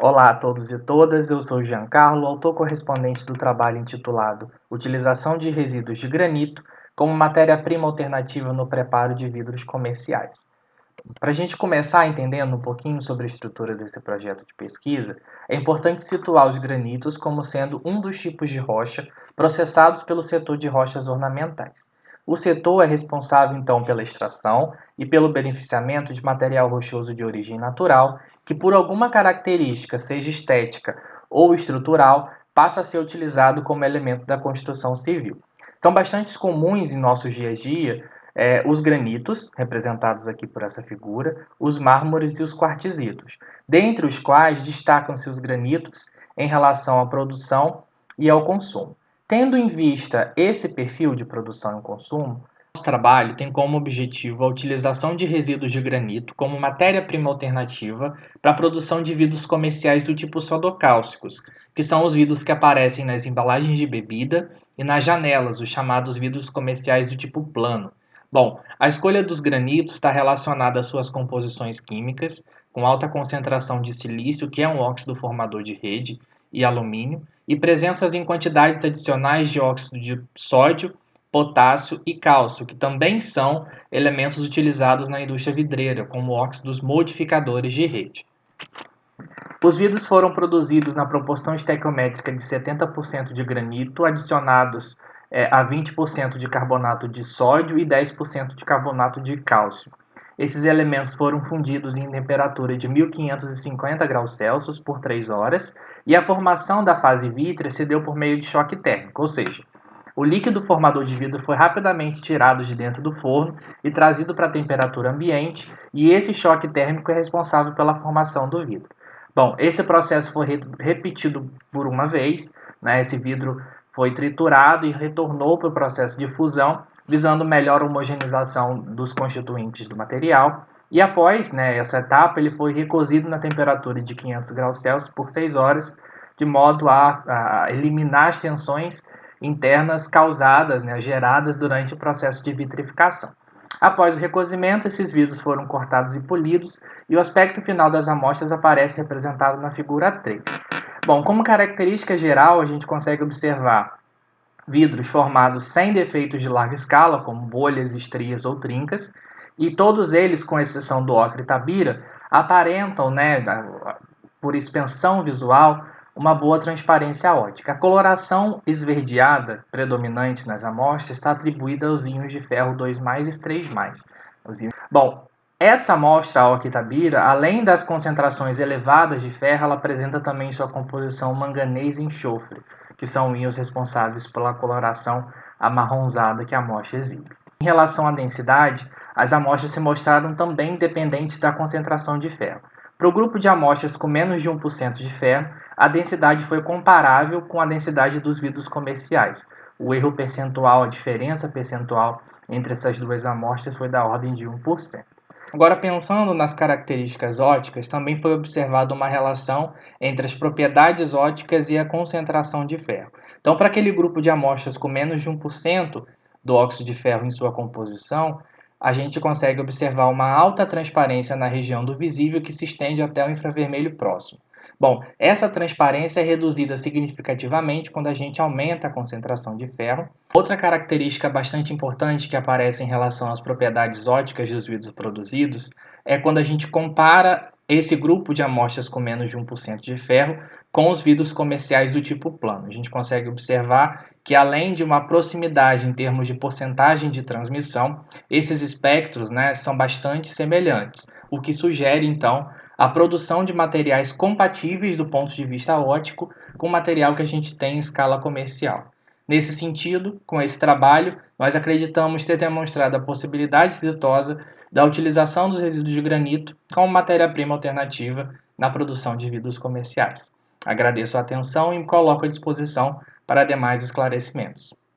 Olá a todos e todas, eu sou Giancarlo, autor correspondente do trabalho intitulado Utilização de resíduos de granito como matéria-prima alternativa no preparo de vidros comerciais. Para a gente começar entendendo um pouquinho sobre a estrutura desse projeto de pesquisa, é importante situar os granitos como sendo um dos tipos de rocha processados pelo setor de rochas ornamentais. O setor é responsável, então, pela extração e pelo beneficiamento de material rochoso de origem natural, que por alguma característica, seja estética ou estrutural, passa a ser utilizado como elemento da construção civil. São bastante comuns em nosso dia a dia os granitos, representados aqui por essa figura, os mármores e os quartzitos, dentre os quais destacam-se os granitos em relação à produção e ao consumo. Tendo em vista esse perfil de produção e consumo, nosso trabalho tem como objetivo a utilização de resíduos de granito como matéria-prima alternativa para a produção de vidros comerciais do tipo sodocálcicos, que são os vidros que aparecem nas embalagens de bebida e nas janelas, os chamados vidros comerciais do tipo plano. Bom, a escolha dos granitos está relacionada às suas composições químicas, com alta concentração de silício, que é um óxido formador de rede, e alumínio, e presenças em quantidades adicionais de óxido de sódio, potássio e cálcio, que também são elementos utilizados na indústria vidreira, como óxidos modificadores de rede. Os vidros foram produzidos na proporção estequiométrica de 70% de granito, adicionados a 20% de carbonato de sódio e 10% de carbonato de cálcio. Esses elementos foram fundidos em temperatura de 1550 graus Celsius por 3 horas e a formação da fase vítrea se deu por meio de choque térmico, ou seja, o líquido formador de vidro foi rapidamente tirado de dentro do forno e trazido para a temperatura ambiente, e esse choque térmico é responsável pela formação do vidro. Bom, esse processo foi repetido por uma vez, né? Esse vidro foi triturado e retornou para o processo de fusão, visando melhor homogeneização dos constituintes do material. E após, né, essa etapa, ele foi recozido na temperatura de 500 graus Celsius por 6 horas, de modo a eliminar as tensões internas causadas, né, geradas durante o processo de vitrificação. Após o recozimento, esses vidros foram cortados e polidos, e o aspecto final das amostras aparece representado na figura 3. Bom, como característica geral, a gente consegue observar vidros formados sem defeitos de larga escala, como bolhas, estrias ou trincas, e todos eles, com exceção do ocre tabira, aparentam, né, por expansão visual, uma boa transparência óptica. A coloração esverdeada predominante nas amostras está atribuída aos íons de ferro 2+ e 3+. Bom, essa amostra, a Octabira, além das concentrações elevadas de ferro, ela apresenta também sua composição manganês e enxofre, que são íons responsáveis pela coloração amarronzada que a amostra exibe. Em relação à densidade, as amostras se mostraram também dependentes da concentração de ferro. Para o grupo de amostras com menos de 1% de ferro, a densidade foi comparável com a densidade dos vidros comerciais. O erro percentual, a diferença percentual entre essas duas amostras foi da ordem de 1%. Agora, pensando nas características ópticas, também foi observada uma relação entre as propriedades ópticas e a concentração de ferro. Então, para aquele grupo de amostras com menos de 1% do óxido de ferro em sua composição, a gente consegue observar uma alta transparência na região do visível que se estende até o infravermelho próximo. Bom, essa transparência é reduzida significativamente quando a gente aumenta a concentração de ferro. Outra característica bastante importante que aparece em relação às propriedades ópticas dos vidros produzidos é quando a gente compara esse grupo de amostras com menos de 1% de ferro com os vidros comerciais do tipo plano. A gente consegue observar que, além de uma proximidade em termos de porcentagem de transmissão, esses espectros, né, são bastante semelhantes, o que sugere, então, a produção de materiais compatíveis do ponto de vista óptico com o material que a gente tem em escala comercial. Nesse sentido, com esse trabalho, nós acreditamos ter demonstrado a possibilidade exitosa da utilização dos resíduos de granito como matéria-prima alternativa na produção de vidros comerciais. Agradeço a atenção e me coloco à disposição para demais esclarecimentos.